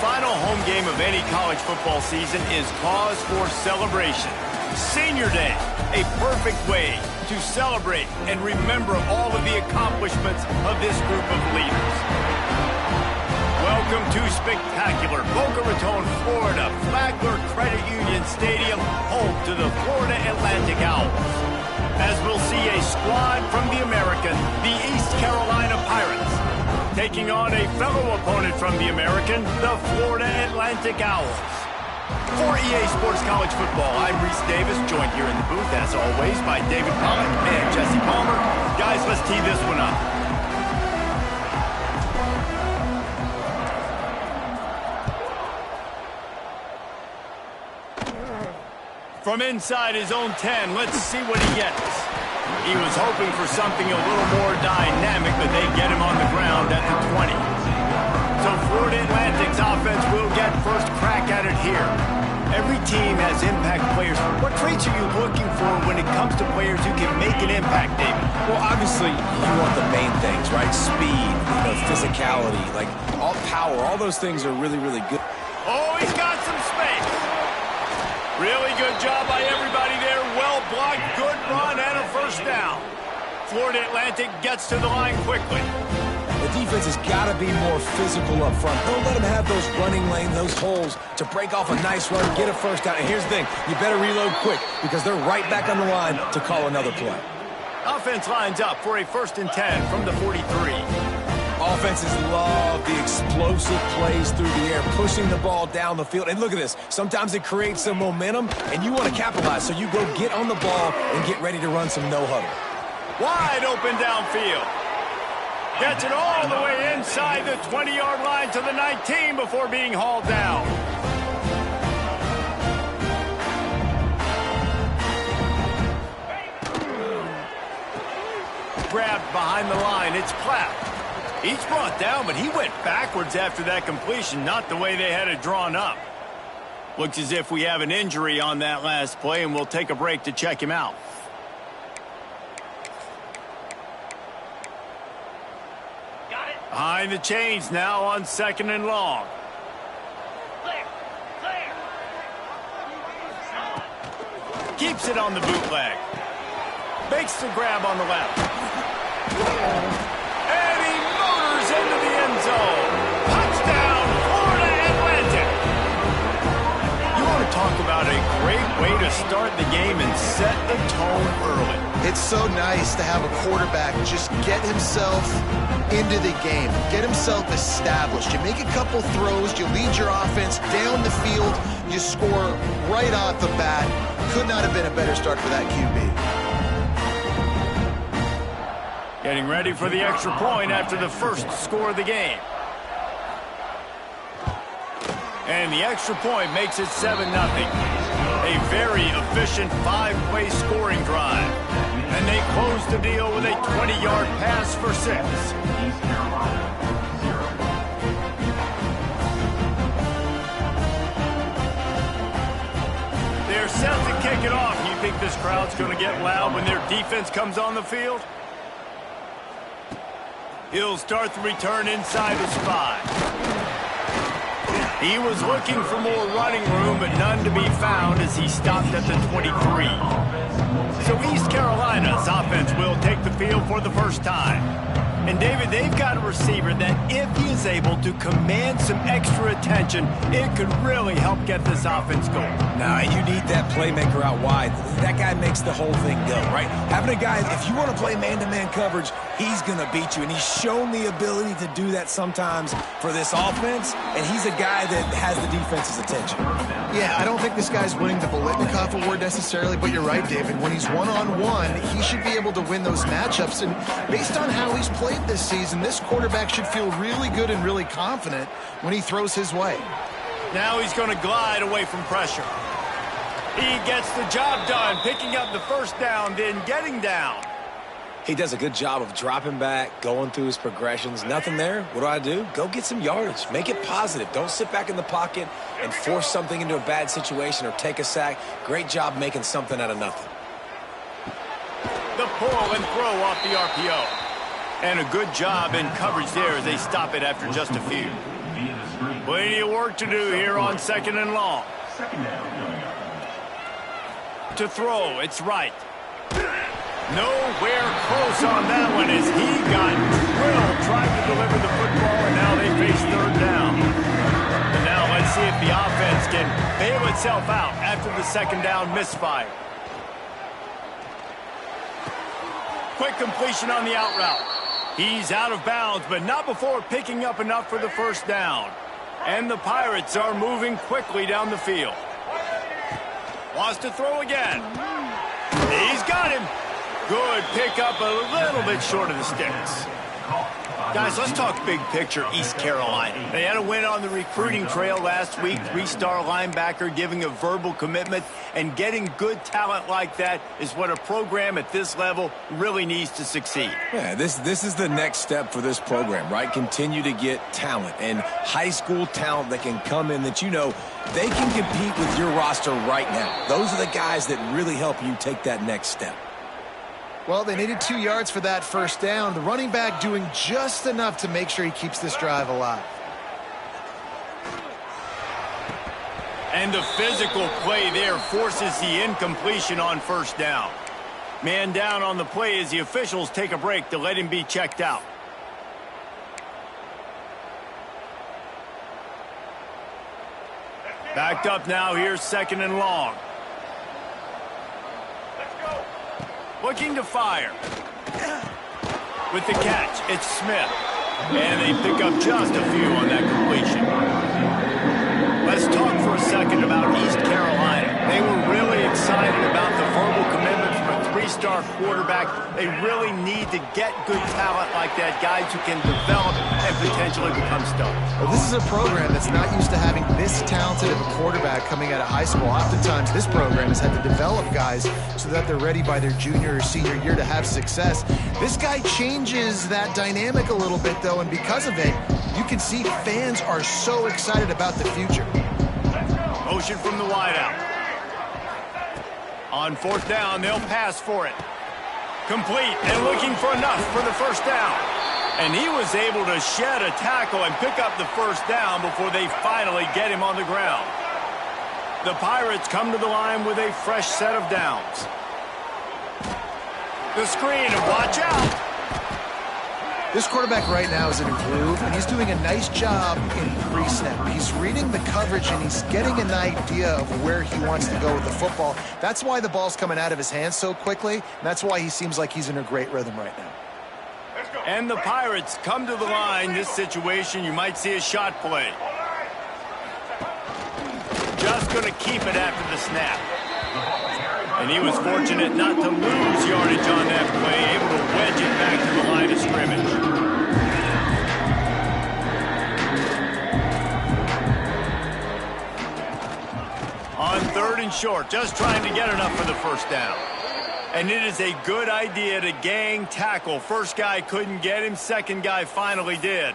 final home game of any college football season is cause for celebration. Senior Day, a perfect way to celebrate and remember all of the accomplishments of this group of leaders. Welcome to spectacular Boca Raton, Florida, Flagler Credit Union Stadium, home to the Florida Atlantic Owls. As we'll see a squad from the American, the East Carolina Pirates, taking on a fellow opponent from the American, the Florida Atlantic Owls. For EA Sports College Football, I'm Reese Davis, joined here in the booth, as always, by David Pollack and Jesse Palmer. Guys, let's tee this one up. From inside his own 10, let's see what he gets. He was hoping for something a little more dynamic, but they get him on the ground at the 20. So Florida Atlantic's offense will get first crack at it here. Every team has impact players. What traits are you looking for when it comes to players who can make an impact, David? Well, obviously, you want the main things, right? Speed, physicality, like all power. All those things are really, really good. Oh, he's got some space. Really good job by everybody there. Well blocked, good run, and a first down. Florida Atlantic gets to the line quickly. The defense has got to be more physical up front. Don't let them have those running lane, those holes to break off a nice run, get a first down. And here's the thing, you better reload quick because they're right back on the line to call another play. Offense lines up for a 1st and 10 from the 43. Offenses love the explosive plays through the air, pushing the ball down the field. And look at this. Sometimes it creates some momentum, and you want to capitalize. So you go get on the ball and get ready to run some no-huddle. Wide open downfield. Gets it all the way inside the 20-yard line to the 19 before being hauled down. Grabbed behind the line. It's Platt. He's brought down, but he went backwards after that completion, not the way they had it drawn up. Looks as if we have an injury on that last play, and we'll take a break to check him out. Got it. Behind the chains now on 2nd and long. Clear. Keeps it on the bootleg. Makes the grab on the left. Into the end zone. Touchdown, Florida Atlantic. You want to talk about a great way to start the game and set the tone early. It's so nice to have a quarterback just get himself into the game, get himself established. You make a couple throws, you lead your offense down the field, you score right off the bat. Could not have been a better start for that QB. Getting ready for the extra point after the first score of the game. And the extra point makes it 7-0. A very efficient 5-play scoring drive. And they close the deal with a 20-yard pass for 6. They're set to kick it off. You think this crowd's going to get loud when their defense comes on the field? He'll start the return inside the spot. He was looking for more running room, but none to be found as he stopped at the 23. So East Carolina's offense will take the field for the first time. And, David, they've got a receiver that if he is able to command some extra attention, it could really help get this offense going. Now, you need that playmaker out wide. That guy makes the whole thing go, right? Having a guy, if you want to play man-to-man coverage, he's going to beat you. And he's shown the ability to do that sometimes for this offense, and he's a guy that has the defense's attention. Yeah, I don't think this guy's winning the Biletnikoff award necessarily, but you're right, David. When he's one-on-one, he should be able to win those matchups. And based on how he's played this season, this quarterback should feel really good and really confident when he throws his way. Now he's going to glide away from pressure. He gets the job done, picking up the first down, then getting down. He does a good job of dropping back, going through his progressions. Nothing there. What do? Go get some yardage. Make it positive. Don't sit back in the pocket and force something into a bad situation or take a sack. Great job making something out of nothing. The pull and throw off the RPO. And a good job in coverage there as they stop it after just a few. Plenty of work to do here on 2nd and long. To throw, it's right. Nowhere close on that one as he got drilled trying to deliver the football, and now they face 3rd down. And now let's see if the offense can bail itself out after the 2nd down misfire. Quick completion on the out route. He's out of bounds, but not before picking up enough for the 1st down. And the Pirates are moving quickly down the field. Wants to throw again. He's got him. Good pickup, a little bit short of the sticks. Guys, let's talk big picture East Carolina. They had a win on the recruiting trail last week. 3-star linebacker giving a verbal commitment, and getting good talent like that is what a program at this level really needs to succeed. Yeah, this is the next step for this program, right? Continue to get talent and high school talent that can come in that they can compete with your roster right now. Those are the guys that really help you take that next step. Well, they needed 2 yards for that 1st down. The running back doing just enough to make sure he keeps this drive alive. And the physical play there forces the incompletion on 1st down. Man down on the play as the officials take a break to let him be checked out. Backed up now, here's 2nd and long. Looking to fire. With the catch, it's Smith. And they pick up just a few on that completion. Let's talk for a second about East Carolina. They were really excited about the verbal commitment from a 3-star quarterback. They really need to get good talent like that, guys who can develop and potentially become stars. Well, this is a program that's not used to having this talented of a quarterback coming out of high school. Oftentimes, this program has had to develop guys so that they're ready by their junior or senior year to have success. This guy changes that dynamic a little bit, though, and because of it, you can see fans are so excited about the future. Motion from the wideout. On 4th down, they'll pass for it. Complete and looking for enough for the 1st down. And he was able to shed a tackle and pick up the 1st down before they finally get him on the ground. The Pirates come to the line with a fresh set of downs. The screen, and watch out. This quarterback right now is in a groove, and he's doing a nice job in pre-snap. He's reading the coverage, and he's getting an idea of where he wants to go with the football. That's why the ball's coming out of his hands so quickly, and that's why he seems like he's in a great rhythm right now. And the Pirates come to the line. This situation, you might see a shot play. Just going to keep it after the snap. And he was fortunate not to lose yardage on that play, able to wedge it back to the line of scrimmage. On 3rd and short, just trying to get enough for the 1st down. And it is a good idea to gang tackle. First guy couldn't get him, 2nd guy finally did.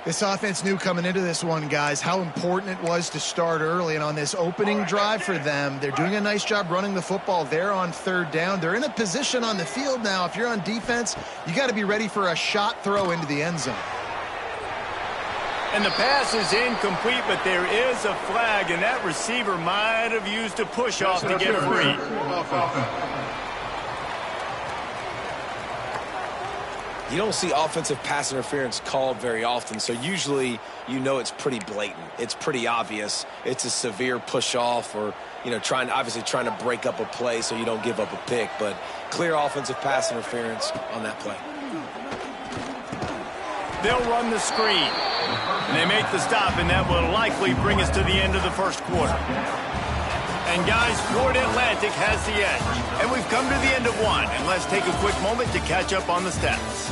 This offense knew coming into this one, guys, how important it was to start early. And on this opening drive for them, they're doing a nice job running the football. They're on 3rd down. They're in a position on the field now. If you're on defense, you got to be ready for a shot throw into the end zone. And the pass is incomplete, but there is a flag, and that receiver might have used a push-off to get free. You don't see offensive pass interference called very often, so usually it's pretty blatant. It's pretty obvious. It's a severe push-off or, trying to break up a play so you don't give up a pick, but clear offensive pass interference on that play. They'll run the screen. And they make the stop, and that will likely bring us to the end of the 1st quarter. And guys, Florida Atlantic has the edge. And we've come to the end of one. And let's take a quick moment to catch up on the stats.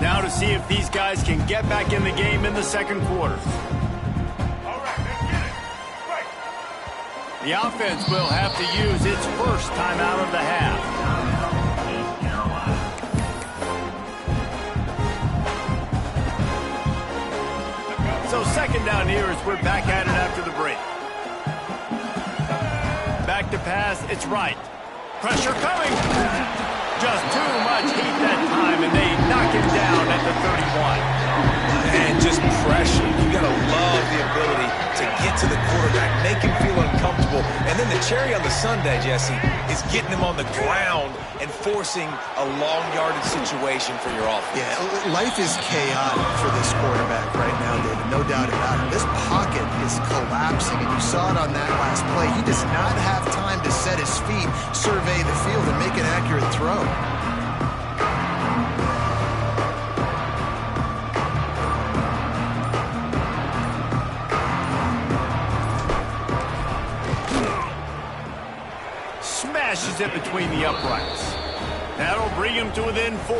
Now to see if these guys can get back in the game in the 2nd quarter. The offense will have to use its first timeout of the half. So 2nd down here as we're back at it after the break. Back to pass, it's right. Pressure coming. Just too much heat that time, and they knock him down at the 31. And just pressure. You got to love the ability to get to the quarterback, make him feel uncomfortable. And then the cherry on the sundae, Jesse, is getting him on the ground and forcing a long yardage situation for your offense. Yeah, life is chaotic for this quarterback right now, David, no doubt about it. This pocket is collapsing, and you saw it on that last play. He does not have time to set his feet, survey the field, and make an accurate throw. Smashes it between the uprights. That'll bring him to within 4.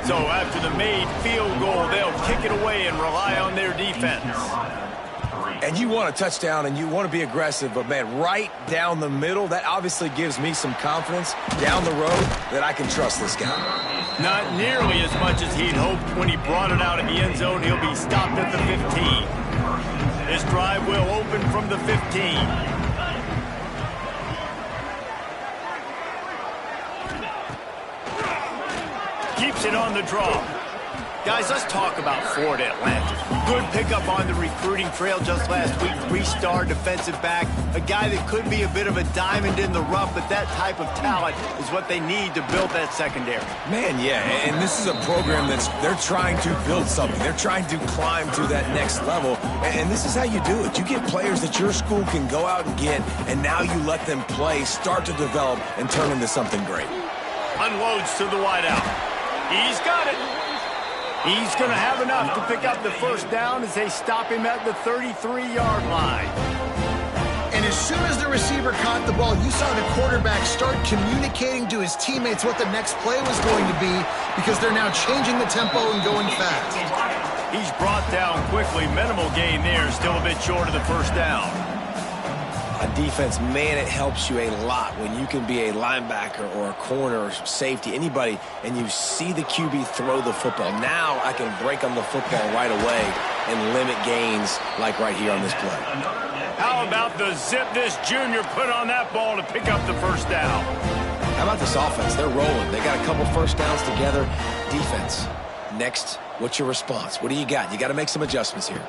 So after the made field goal, they'll kick it away and rely on their defense. And you want a touchdown and you want to be aggressive, but man, right down the middle, that obviously gives me some confidence down the road that I can trust this guy. Not nearly as much as he'd hoped when he brought it out in the end zone. He'll be stopped at the 15. This drive will open from the 15. Keeps it on the draw. Guys, let's talk about Florida Atlantic. Good pickup on the recruiting trail just last week. 3-star defensive back. A guy that could be a bit of a diamond in the rough, but that type of talent is what they need to build that secondary. Man, yeah, and this is a program they're trying to build something. They're trying to climb to that next level, and this is how you do it. You get players that your school can go out and get, and now you let them play, start to develop, and turn into something great. Unloads to the wideout. He's got it. He's going to have enough to pick up the first down as they stop him at the 33-yard line. And as soon as the receiver caught the ball, you saw the quarterback start communicating to his teammates what the next play was going to be, because they're now changing the tempo and going fast. He's brought down quickly. Minimal gain there. Still a bit short of the first down. On defense, man, it helps you a lot when you can be a linebacker or a corner or safety, anybody, and you see the QB throw the football. Now I can break on the football right away and limit gains like right here on this play. How about the zip this junior put on that ball to pick up the first down? How about this offense? They're rolling. They got a couple first downs together. Defense, next, what's your response? What do you got? You got to make some adjustments here.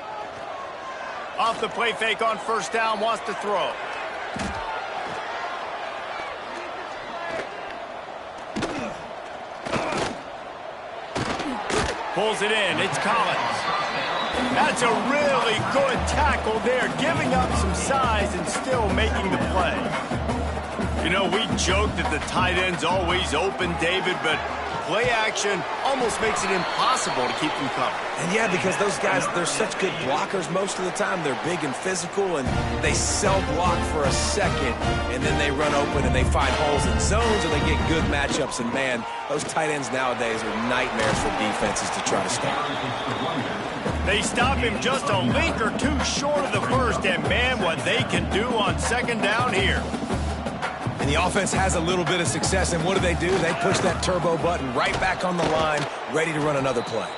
Off the play fake on first down, wants to throw. Pulls it in, it's Collins. That's a really good tackle there, giving up some size and still making the play. You know, we joke that the tight end's always open, David, but play action almost makes it impossible to keep them covered. And yeah, because those guys, they're such good blockers most of the time. They're big and physical, and they sell block for a second, and then they run open and they find holes in zones, or they get good matchups. And man, those tight ends nowadays are nightmares for defenses to try to stop. They stop him just a link or two short of the first, and man, what they can do on second down here. And the offense has a little bit of success, and what do? They push that turbo button right back on the line, ready to run another play.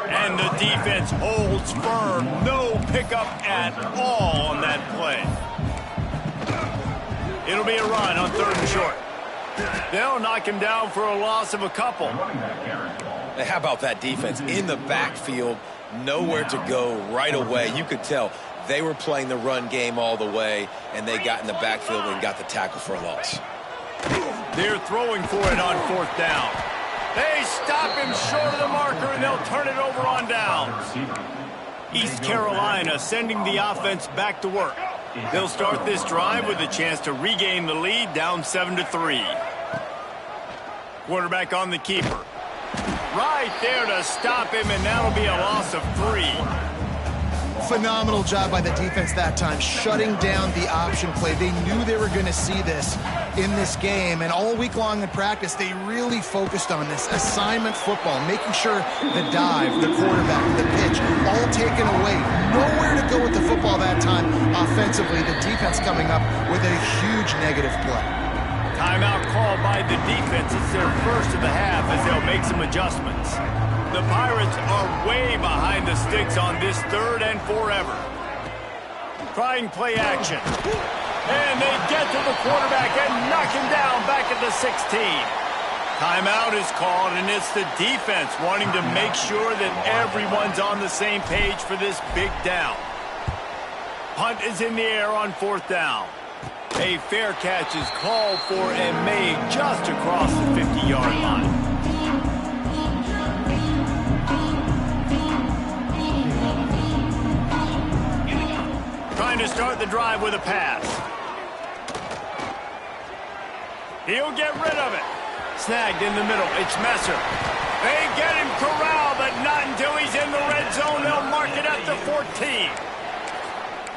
And the defense holds firm. No pickup at all on that play. It'll be a run on 3rd and short. They'll knock him down for a loss of a couple. Hey, how about that defense? In the backfield, nowhere to go right away. You could tell they were playing the run game all the way, and they got in the backfield and got the tackle for a loss. They're throwing for it on 4th down. They stop him short of the marker, and they'll turn it over on downs. East Carolina sending the offense back to work. They'll start this drive with a chance to regain the lead, down 7-3. Quarterback on the keeper. Right there to stop him, and that'll be a loss of 3. Phenomenal job by the defense that time, shutting down the option play. They knew they were going to see this in this game, and all week long in practice, they really focused on this assignment football, making sure the dive, the quarterback, the pitch, all taken away. Nowhere to go with the football that time offensively. The defense coming up with a huge negative play. Timeout called by the defense. It's their first of the half as they'll make some adjustments. The Pirates are way behind the sticks on this 3rd and forever. Trying play action. And they get to the quarterback and knock him down back at the 16. Timeout is called, and it's the defense wanting to make sure that everyone's on the same page for this big down. Punt is in the air on 4th down. A fair catch is called for and made just across the 50-yard line. Trying to start the drive with a pass. He'll get rid of it. Snagged in the middle. It's Messer. They get him corralled, but not until he's in the red zone. They'll mark it at the 14.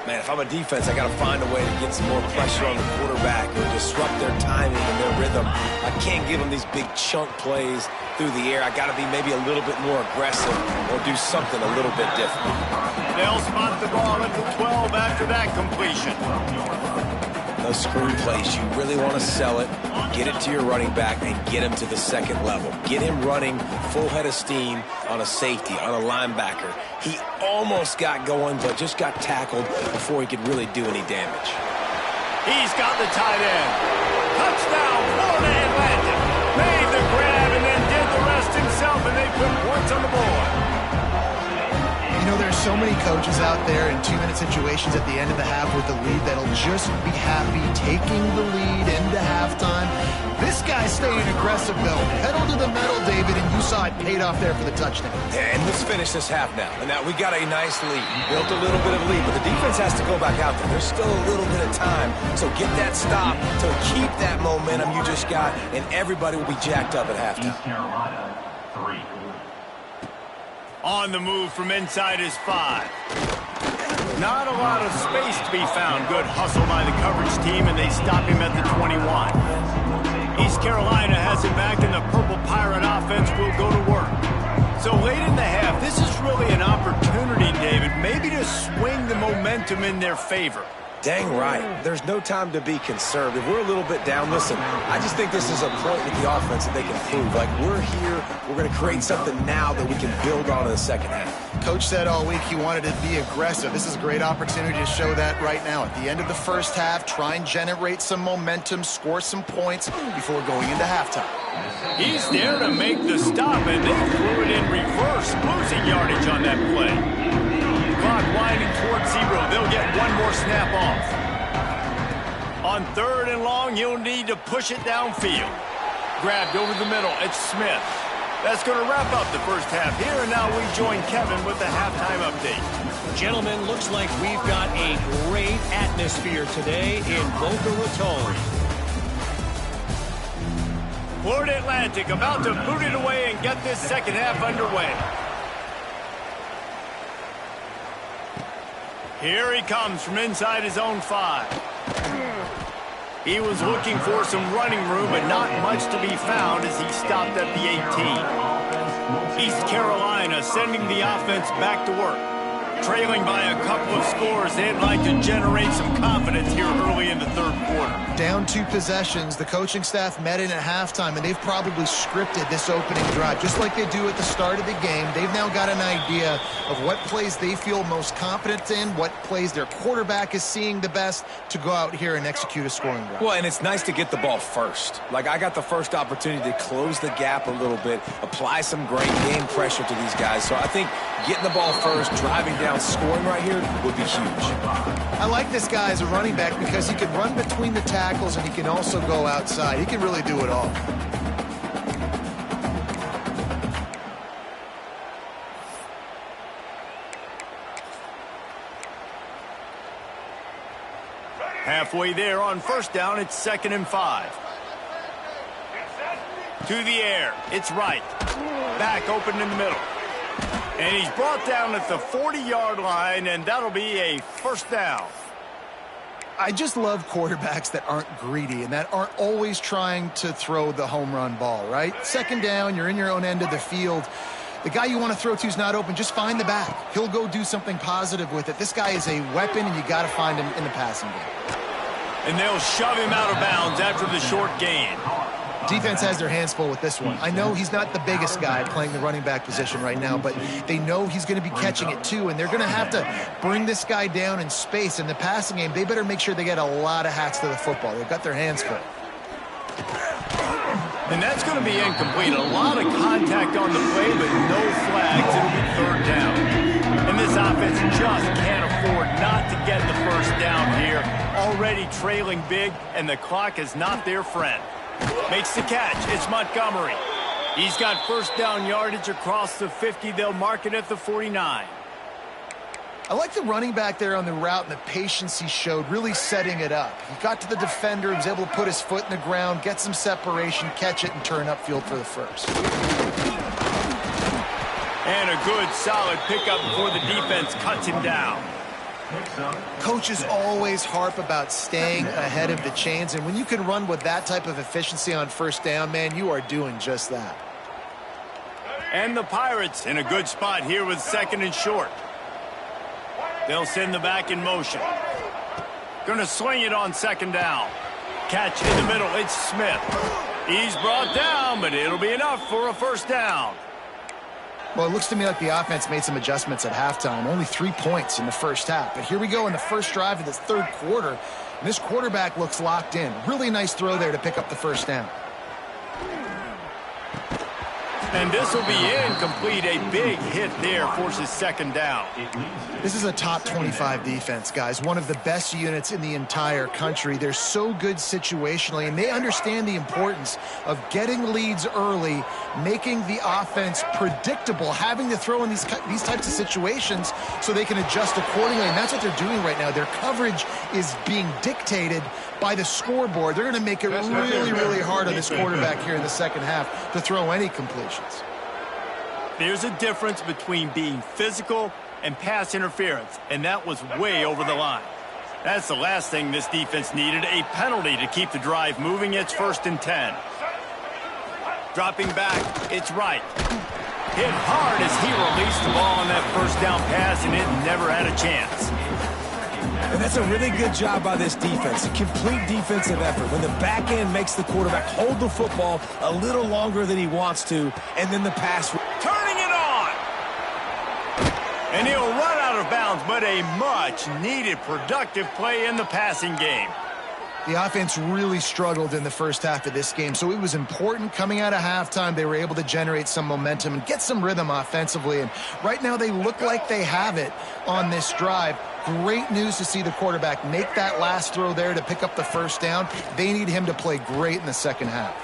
Man, if I'm a defense, I got to find a way to get some more pressure on the quarterback or disrupt their timing and their rhythm. I can't give them these big chunk plays through the air. I got to be maybe a little bit more aggressive or do something a little bit different. They'll spot the ball at the 12 after that completion. Those screen plays, you really want to sell it, get it to your running back, and get him to the second level. Get him running full head of steam on a safety, on a linebacker. He almost got going, but just got tackled before he could really do any damage. He's got the tight end. Touchdown, Florida Atlantic. Made the grab and then did the rest himself, and they put points on the board. You know, there's so many coaches out there in 2-minute situations at the end of the half with the lead that'll just be happy taking the lead into halftime. This guy's staying aggressive, though. Pedal to the metal, David, and you saw it paid off there for the touchdown. And let's finish this half now. And now we got a nice lead. Built a little bit of lead, but the defense has to go back out there. There's still a little bit of time. So get that stop to keep that momentum you just got, and everybody will be jacked up at halftime. On the move from inside his 5. Not a lot of space to be found. Good hustle by the coverage team, and they stop him at the 21. East Carolina has him back, and the Purple Pirate offense will go to work. So late in the half, this is really an opportunity, David, maybe to swing the momentum in their favor. Dang right. There's no time to be conservative. We're a little bit down. Listen, I just think this is a point with the offense that they can prove. Like, we're here. We're going to create something now that we can build on in the second half. Coach said all week he wanted to be aggressive. This is a great opportunity to show that right now. At the end of the first half, try and generate some momentum, score some points before going into halftime. He's there to make the stop, and they threw it in reverse, losing yardage on that play. Clock winding towards 0. They'll get one more snap off. On 3rd and long, he'll need to push it downfield. Grabbed over the middle. It's Smith. That's going to wrap up the first half here, and now we join Kevin with the halftime update. Gentlemen, looks like we've got a great atmosphere today in Boca Raton. Florida Atlantic about to boot it away and get this second half underway. Here he comes from inside his own 5. He was looking for some running room, but not much to be found as he stopped at the 18. East Carolina sending the offense back to work. Trailing by a couple of scores, they'd like to generate some confidence here early in the 3rd quarter. Down 2 possessions, the coaching staff met in at halftime, and they've probably scripted this opening drive. Just like they do at the start of the game, they've now got an idea of what plays they feel most confident in, what plays their quarterback is seeing the best to go out here and execute a scoring drive. Well, and it's nice to get the ball first. Like, I got the first opportunity to close the gap a little bit, apply some great game pressure to these guys. So I think getting the ball first, driving down, scoring right here would be huge. I like this guy as a running back because he can run between the tackles and he can also go outside. He can really do it all. Halfway there on 1st down, it's 2nd and 5. To the air, it's right. Back open in the middle. And he's brought down at the 40-yard line, and that'll be a 1st down. I just love quarterbacks that aren't greedy and that aren't always trying to throw the home run ball, right? 2nd down, you're in your own end of the field. The guy you want to throw to is not open. Just find the back. He'll go do something positive with it. This guy is a weapon, and you got to find him in the passing game. And they'll shove him out of bounds after the short gain. Defense has their hands full with this one. I know he's not the biggest guy playing the running back position right now, but they know he's going to be catching it too, and they're going to have to bring this guy down in space. In the passing game, they better make sure they get a lot of hats to the football. They've got their hands full. And that's going to be incomplete. A lot of contact on the play, but no flags. It'll be third down. And this offense just can't afford not to get the first down here. Already trailing big, and the clock is not their friend. Makes the catch. It's Montgomery. He's got first down yardage across the 50. They'll mark it at the 49. I like the running back there on the route and the patience he showed, really setting it up. He got to the defender, he was able to put his foot in the ground, get some separation, catch it, and turn upfield for the first. And a good, solid pickup before the defense cuts him down. Coaches always harp about staying ahead of the chains, and when you can run with that type of efficiency on first down, man, you are doing just that. And the Pirates in a good spot here with second and short. They'll send the back in motion. Going to swing it on second down. Catch in the middle. It's Smith. He's brought down, but it'll be enough for a first down. Well, it looks to me like the offense made some adjustments at halftime. Only 3 points in the first half. But here we go in the first drive of this third quarter. And this quarterback looks locked in. Really nice throw there to pick up the first down. And this will be incomplete. A big hit there forces second down. This is a top 25 defense, guys. One of the best units in the entire country. They're so good situationally, and they understand the importance of getting leads early, making the offense predictable, having to throw in these types of situations so they can adjust accordingly. And that's what they're doing right now. Their coverage is being dictated by the scoreboard. They're going to make it really, really hard on this quarterback here in the second half to throw any completions. There's a difference between being physical and pass interference, and that was way over the line. That's the last thing this defense needed, a penalty to keep the drive moving. It's 1st and 10. Dropping back, it's right. Hit hard as he released the ball on that first down pass, and it never had a chance. And that's a really good job by this defense, a complete defensive effort. When the back end makes the quarterback hold the football a little longer than he wants to, and then the pass. Turning it on! And he'll run out of bounds, but a much-needed productive play in the passing game. The offense really struggled in the first half of this game, so it was important coming out of halftime. They were able to generate some momentum and get some rhythm offensively, and right now they look like they have it on this drive. Great news to see the quarterback make that last throw there to pick up the first down. They need him to play great in the second half.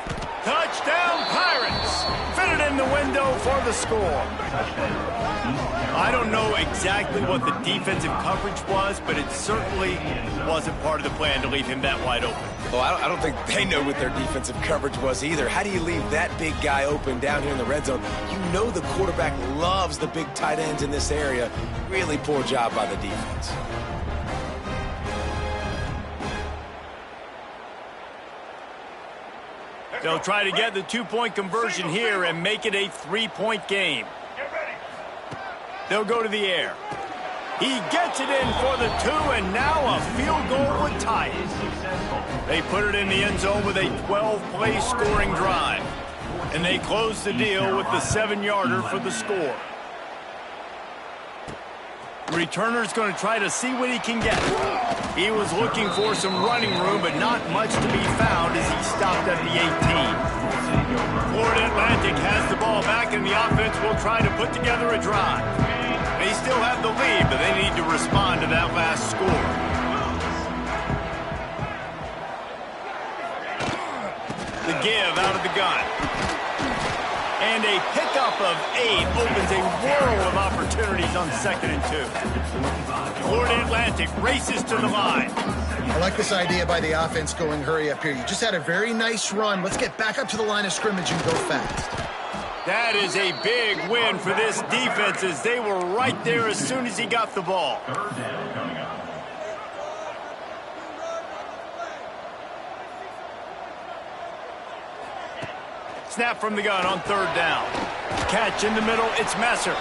Touchdown, Pirates! Fitted in the window for the score. I don't know exactly what the defensive coverage was, but it certainly wasn't part of the plan to leave him that wide open. Well, I don't think they know what their defensive coverage was either. How do you leave that big guy open down here in the red zone? You know the quarterback loves the big tight ends in this area. Really poor job by the defense. They'll try to get the two-point conversion here and make it a three-point game. They'll go to the air. He gets it in for the two, and now a field goal would tie it. They put it in the end zone with a 12-play scoring drive. And they close the deal with the 7-yarder for the score. The returner's going to try to see what he can get. He was looking for some running room, but not much to be found as he stopped at the 18. Florida Atlantic has the ball back, and the offense will try to put together a drive. They still have the lead, but they need to respond to that last score. The give out of the gun. And a pickup of 8 opens a world of opportunities on 2nd and 2. Florida Atlantic races to the line. I like this idea by the offense going hurry up here. You just had a very nice run. Let's get back up to the line of scrimmage and go fast. That is a big win for this defense as they were right there as soon as he got the ball. Snap from the gun on 3rd down. Catch in the middle, it's Messer.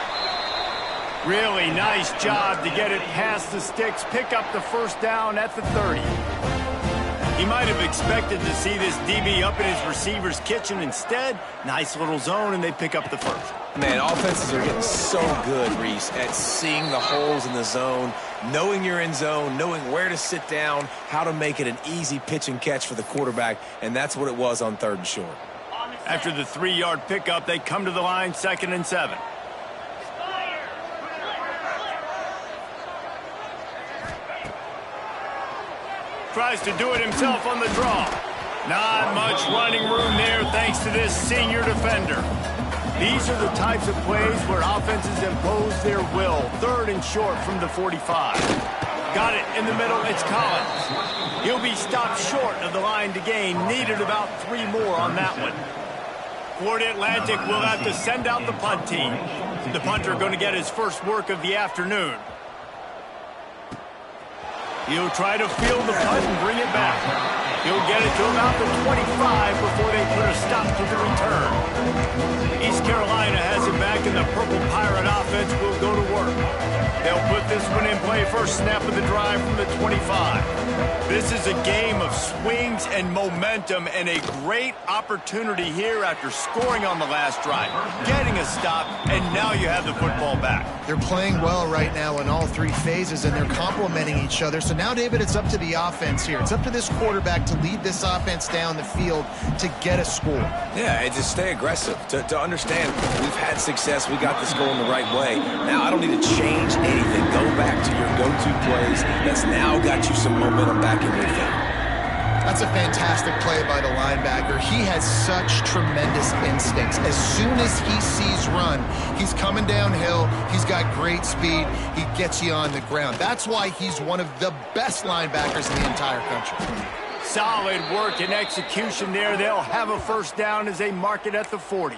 Really nice job to get it past the sticks, pick up the first down at the 30. He might have expected to see this DB up in his receiver's kitchen. Instead, nice little zone, and they pick up the first. Man, offenses are getting so good, Reese, at seeing the holes in the zone, knowing you're in zone, knowing where to sit down, how to make it an easy pitch and catch for the quarterback, and that's what it was on 3rd and short. After the 3-yard pickup, they come to the line, 2nd and 7. Tries to do it himself on the draw. Not much running room there thanks to this senior defender. These are the types of plays where offenses impose their will. 3rd and short from the 45. Got it in the middle. It's Collins. He'll be stopped short of the line to gain. Needed about 3 more on that one. Florida Atlantic will have to send out the punt team. The punter going to get his first work of the afternoon. He'll try to field the punt and bring it back. He'll get it to about the 25 before they put a stop to the return. East Carolina has it back, and the Purple Pirate offense will go to work. They'll put this one in play, first snap of the drive from the 25. This is a game of swings and momentum, and a great opportunity here after scoring on the last drive, getting a stop, and now you have the football back. They're playing well right now in all 3 phases, and they're complementing each other. So now, David, it's up to the offense here. It's up to this quarterback to lead this offense down the field to get a score. Yeah, and to stay aggressive, to understand we've had success, we got this going the right way. Now, I don't need to change anything. Go back to your go-to plays. That's now got you some momentum back in your favor. That's a fantastic play by the linebacker. He has such tremendous instincts. As soon as he sees run, he's coming downhill. He's got great speed. He gets you on the ground. That's why he's one of the best linebackers in the entire country. Solid work and execution there. They'll have a first down as they mark it at the 40.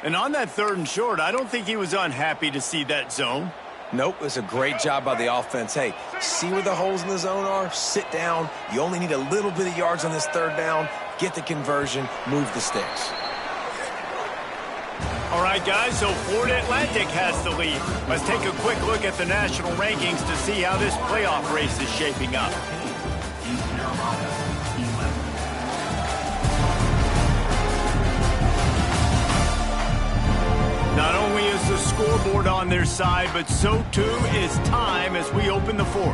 And on that 3rd and short, I don't think he was unhappy to see that zone. Nope, it's a great job by the offense. Hey, see where the holes in the zone are? Sit down. You only need a little bit of yards on this 3rd down. Get the conversion. Move the sticks. All right, guys, so Florida Atlantic has the lead. Let's take a quick look at the national rankings to see how this playoff race is shaping up. Not only is the scoreboard on their side, but so too is time as we open the 4th.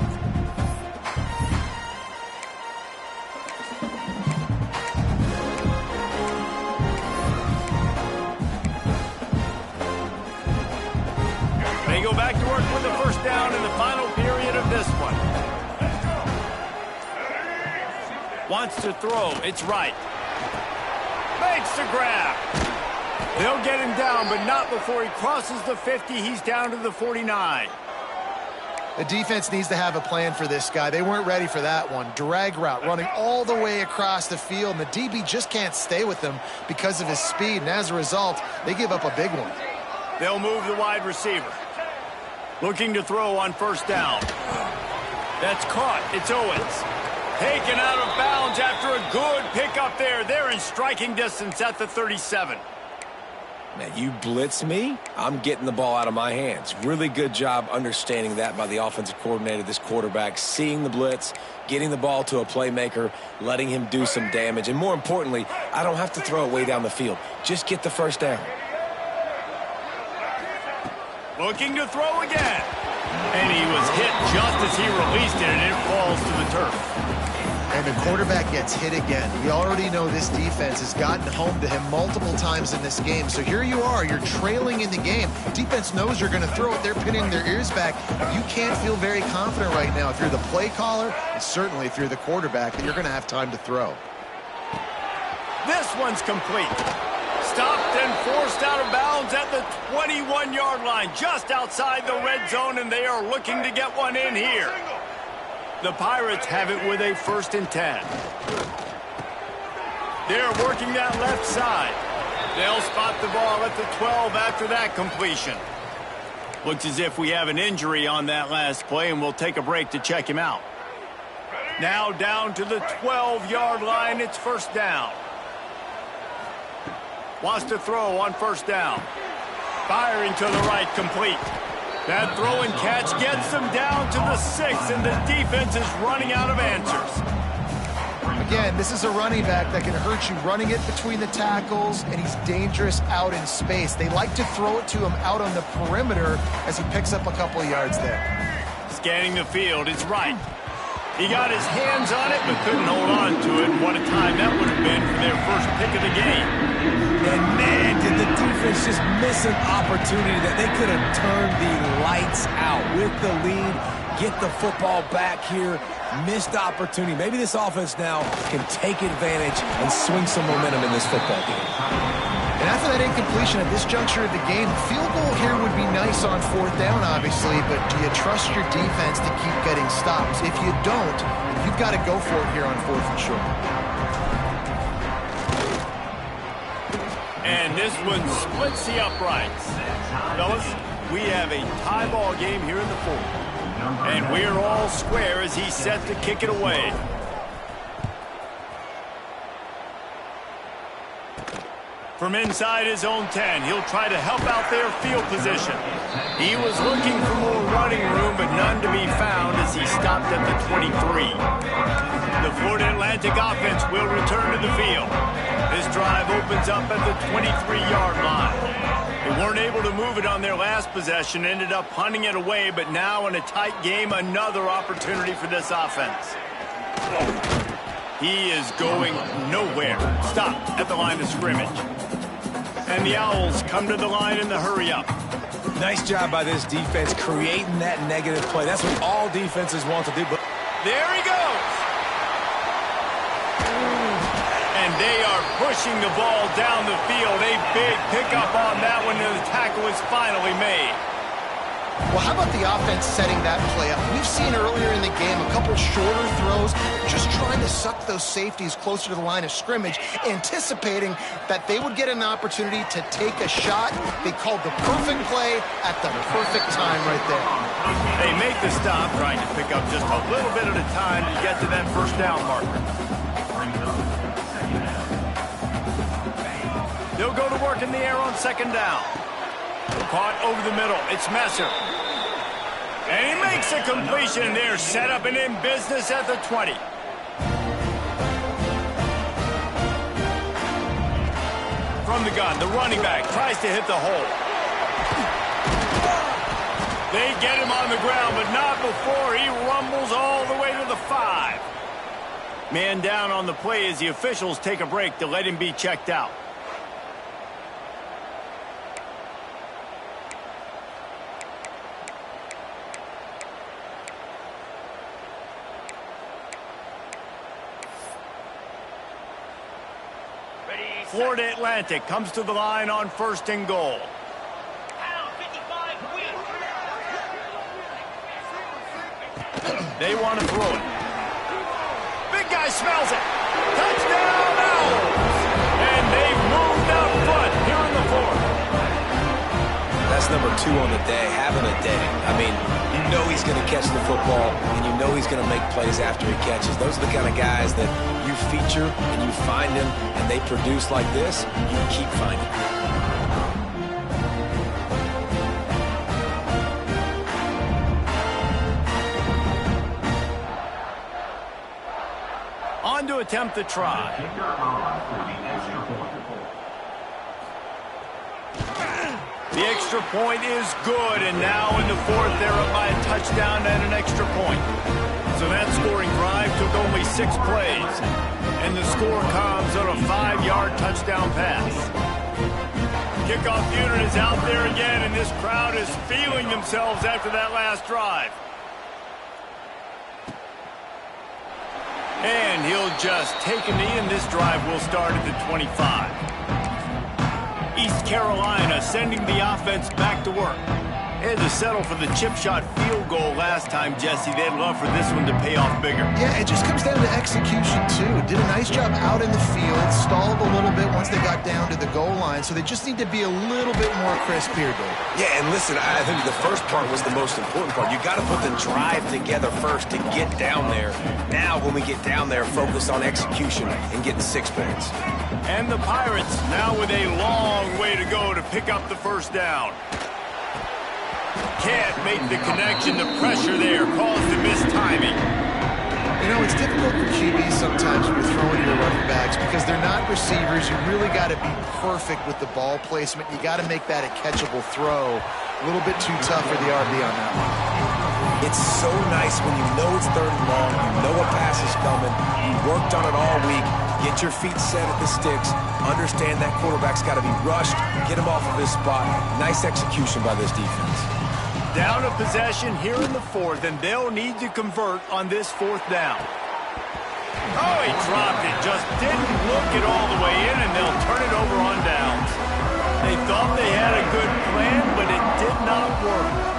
They go back to work with the first down in the final period of this one. Wants to throw. It's right. Makes the grab. They'll get him down, but not before he crosses the 50. He's down to the 49. The defense needs to have a plan for this guy. They weren't ready for that one. Drag route, running all the way across the field, and the DB just can't stay with him because of his speed, and as a result, they give up a big one. They'll move the wide receiver. Looking to throw on first down. That's caught. It's Owens. Taken out of bounds after a good pickup there. They're in striking distance at the 37. Now, you blitz me, I'm getting the ball out of my hands. Really good job understanding that by the offensive coordinator, this quarterback, seeing the blitz, getting the ball to a playmaker, letting him do some damage. And more importantly, I don't have to throw it way down the field. Just get the first down. Looking to throw again. And he was hit just as he released it, and it falls to the turf. And the quarterback gets hit again. We already know this defense has gotten home to him multiple times in this game. So here you are, you're trailing in the game. Defense knows you're going to throw it. They're pinning their ears back. You can't feel very confident right now if you're the play caller, and certainly if you're the quarterback, that you're going to have time to throw. This one's complete. Stopped and forced out of bounds at the 21-yard line, just outside the red zone, and they are looking to get one in here. The Pirates have it with a 1st and 10. They're working that left side. They'll spot the ball at the 12 after that completion. Looks as if we have an injury on that last play, and we'll take a break to check him out. Now down to the 12-yard line. It's first down. Wants to throw on first down. Firing to the right, complete. That throw and catch gets them down to the 6, and the defense is running out of answers. again, this is a running back that can hurt you running it between the tackles, and he's dangerous out in space. They like to throw it to him out on the perimeter as he picks up a couple of yards there. Scanning the field, it's right. He got his hands on it, but couldn't hold on to it. And what a time that would have been for their first pick of the game. And man, did the defense just miss an opportunity that they could have turned the lights out with the lead, get the football back here. Missed opportunity. Maybe this offense now can take advantage and swing some momentum in this football game. And after that incompletion at this juncture of the game, field goal here would be nice on 4th down, obviously, but do you trust your defense to keep getting stops? If you don't, you've got to go for it here on 4th and short. And this one splits the uprights. Fellas, we have a tie ball game here in the 4th. And we're all square as he's set to kick it away. From inside his own 10, he'll try to help out their field position. He was looking for more running room, but none to be found as he stopped at the 23. The Florida Atlantic offense will return to the field. This drive opens up at the 23-yard line. They weren't able to move it on their last possession, ended up punting it away, but now in a tight game, another opportunity for this offense. He is going nowhere. Stopped at the line of scrimmage. And the Owls come to the line in the hurry-up. Nice job by this defense creating that negative play. That's what all defenses want to do. But there he goes. And they are pushing the ball down the field. A big pickup on that one, and the tackle is finally made. Well, how about the offense setting that play up? We've seen earlier in the game a couple shorter throws, just trying to suck those safeties closer to the line of scrimmage, anticipating that they would get an opportunity to take a shot. They called the perfect play at the perfect time right there. They make the stop, trying to pick up just a little bit at a time to get to that first down marker. They'll go to work in the air on 2nd down. Caught over the middle. It's Messer. And he makes a completion. They're set up and in business at the 20. From the gun, the running back tries to hit the hole. They get him on the ground, but not before he rumbles all the way to the 5. Man down on the play as the officials take a break to let him be checked out. Florida Atlantic comes to the line on 1st and goal. They want to throw it. Big guy smells it. Touchdown Owls! And they've moved up front here in the 4th. That's number 2 on the day, having a day. I mean, you know he's going to catch the football, and you know he's going to make plays after he catches. Those are the kind of guys that you feature and you find them, and they produce like this, you keep finding them. On to attempt the try. The extra point is good, and now in the 4th, they're up by a touchdown and an extra point. So that scoring drive took only 6 plays, and the score comes on a 5-yard touchdown pass. Kickoff unit is out there again, and this crowd is feeling themselves after that last drive. And he'll just take a knee, and this drive will start at the 25. East Carolina sending the offense back to work. They had to settle for the chip shot field goal last time, Jesse. They'd love for this one to pay off bigger. Yeah, it just comes down to execution, too. Did a nice job out in the field, stalled a little bit once they got down to the goal line, so they just need to be a little bit more crisp here, Dave. Yeah, and listen, I think the first part was the most important part. You got to put the drive together first to get down there. Now, when we get down there, focus on execution and getting 6 points. And the Pirates now with a long way to go to pick up the first down. Can't make the connection. The pressure there caused the mistiming. You know, it's difficult for QBs sometimes when you're throwing your running backs because they're not receivers. You really got to be perfect with the ball placement. You got to make that a catchable throw. A little bit too tough for the RB on that one. It's so nice when you know it's 3rd and long, you know a pass is coming, you worked on it all week, get your feet set at the sticks, understand that quarterback's got to be rushed, get him off of his spot. Nice execution by this defense. Down a possession here in the 4th, and they'll need to convert on this 4th down. Oh, he dropped it. Just didn't look it all the way in, and they'll turn it over on downs. They thought they had a good plan, but it did not work.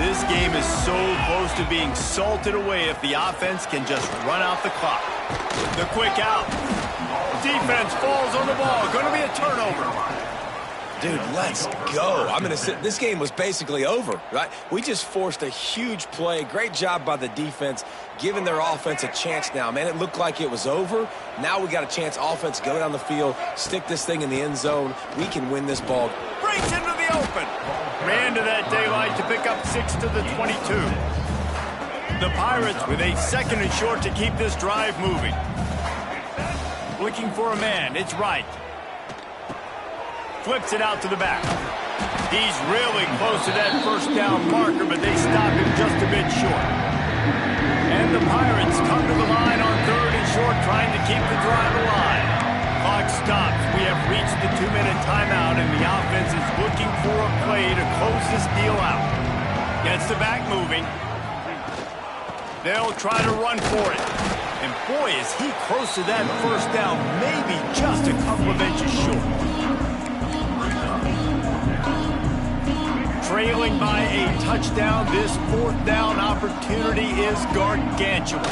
This game is so close to being salted away if the offense can just run out the clock. The quick out. Defense falls on the ball. Going to be a turnover. Dude, let's go. This game was basically over, right? We just forced a huge play. Great job by the defense, giving their offense a chance now. Man, it looked like it was over. Now we got a chance. Offense, go down the field, stick this thing in the end zone. We can win this ball. Breaks into the open. Ran to that daylight to pick up 6 to the 22. The Pirates with a 2nd and short to keep this drive moving. Looking for a man. It's right. Flips it out to the back. He's really close to that 1st down marker, but they stop him just a bit short. And the Pirates come to the line on 3rd and short, trying to keep the drive alive. Clock stops. We have reached the 2-minute timeout, and the offense is looking for a play to close this deal out. Gets the back moving. They'll try to run for it. And boy, is he close to that 1st down, maybe just a couple of inches short. Trailing by a touchdown, this 4th down opportunity is gargantuan.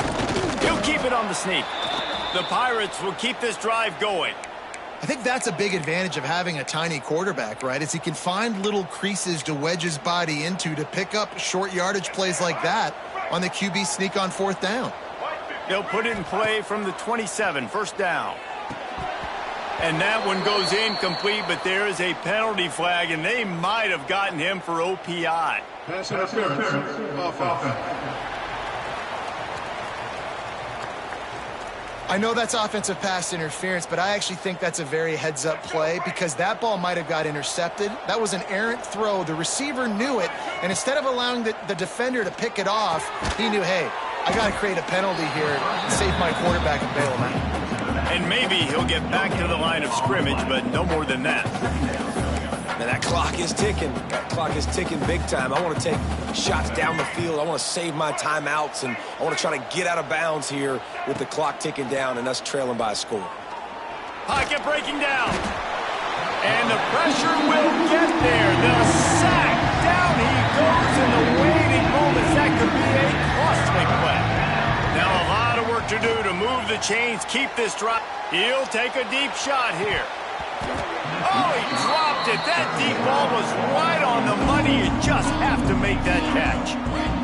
He'll keep it on the sneak. The Pirates will keep this drive going. I think that's a big advantage of having a tiny quarterback, right? Is he can find little creases to wedge his body into to pick up short yardage plays like that on the QB sneak on 4th down. They'll put it in play from the 27, 1st down. And that one goes incomplete, but there is a penalty flag, and they might have gotten him for OPI. Pass interference. Offense. I know that's offensive pass interference, but I actually think that's a very heads-up play because that ball might have got intercepted. That was an errant throw. The receiver knew it, and instead of allowing the defender to pick it off, he knew, hey, I got to create a penalty here and save my quarterback and bail him out. And maybe he'll get back to the line of scrimmage, but no more than that. Man, that clock is ticking. That clock is ticking big time. I want to take shots down the field. I want to save my timeouts, and I want to try to get out of bounds here with the clock ticking down and us trailing by a score. Pocket breaking down. And the pressure will get there. The sack. Down he goes in the waiting moments. That could be a costly play. Now a lot of work to do to move the chains, keep this drive. He'll take a deep shot here. Oh, he dropped it. That deep ball was right on the money. You just have to make that catch.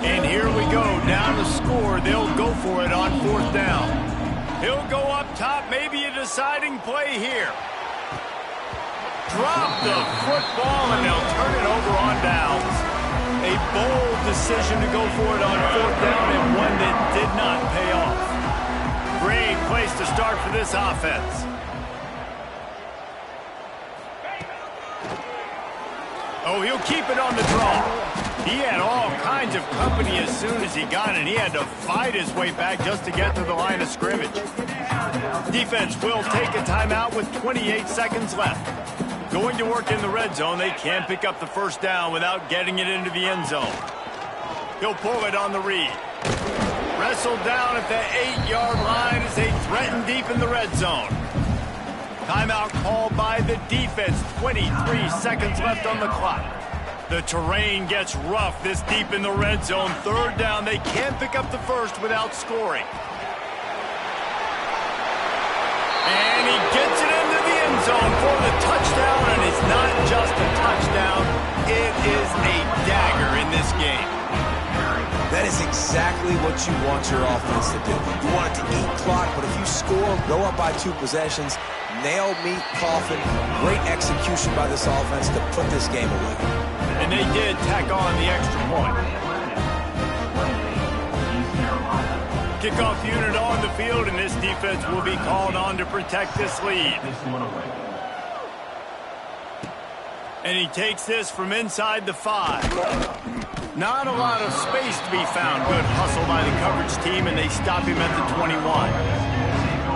And here we go, down the score. They'll go for it on 4th down. He'll go up top, maybe a deciding play here. Drop the football, and they'll turn it over on downs. A bold decision to go for it on 4th down, and one that did not pay off. Great place to start for this offense. Oh, he'll keep it on the draw. He had all kinds of company as soon as he got it. He had to fight his way back just to get to the line of scrimmage. Defense will take a timeout with 28 seconds left. Going to work in the red zone. They can't pick up the 1st down without getting it into the end zone. He'll pull it on the read. Wrestled down at the 8-yard line as they threaten deep in the red zone. Timeout called by the defense. 23 seconds left on the clock. The terrain gets rough this deep in the red zone. 3rd down. They can't pick up the 1st without scoring. And he gets it into the end zone for the touchdown. And it's not just a touchdown. It is a dagger in this game. That is exactly what you want your offense to do. You want it to eat clock, but if you score, go up by 2 possessions, nail, meet, coffin, great execution by this offense to put this game away. And they did tack on the extra point. Kickoff unit on the field, and this defense will be called on to protect this lead. And he takes this from inside the 5. Not a lot of space to be found. Good hustle by the coverage team, and they stop him at the 21.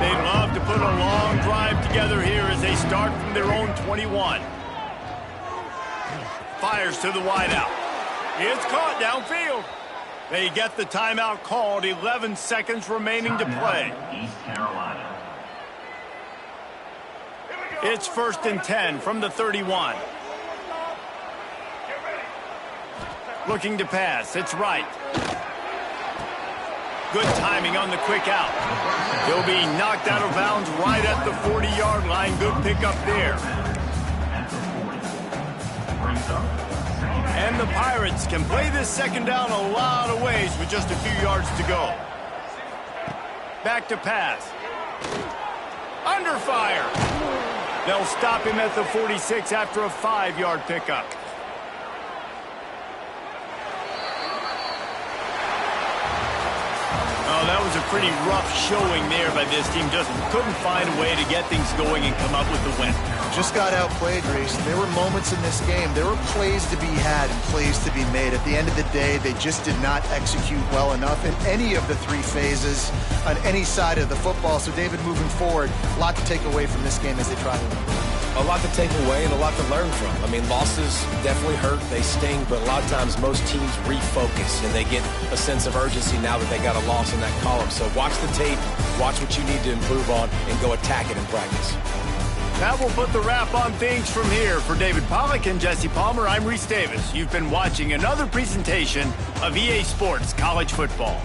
They'd love to put a long drive together here as they start from their own 21. Fires to the wideout. It's caught downfield. They get the timeout called. 11 seconds remaining to play. East Carolina. It's 1st and 10 from the 31. Looking to pass. It's right. Good timing on the quick out. He'll be knocked out of bounds right at the 40-yard line. Good pickup there. And the Pirates can play this second down a lot of ways with just a few yards to go. Back to pass. Under fire. They'll stop him at the 46 after a 5-yard pickup. Oh, that was a pretty rough showing there by this team. Just couldn't find a way to get things going and come up with the win. Just got outplayed, Reese. There were moments in this game. There were plays to be had and plays to be made. At the end of the day, they just did not execute well enough in any of the 3 phases on any side of the football. So, David, moving forward, a lot to take away from this game as they try to win. A lot to take away and a lot to learn from. I mean, losses definitely hurt. They sting, but a lot of times most teams refocus and they get a sense of urgency now that they got a loss in that column. So watch the tape, watch what you need to improve on, and go attack it in practice. That will put the wrap on things from here. For David Pollack and Jesse Palmer, I'm Reese Davis. You've been watching another presentation of EA Sports College Football.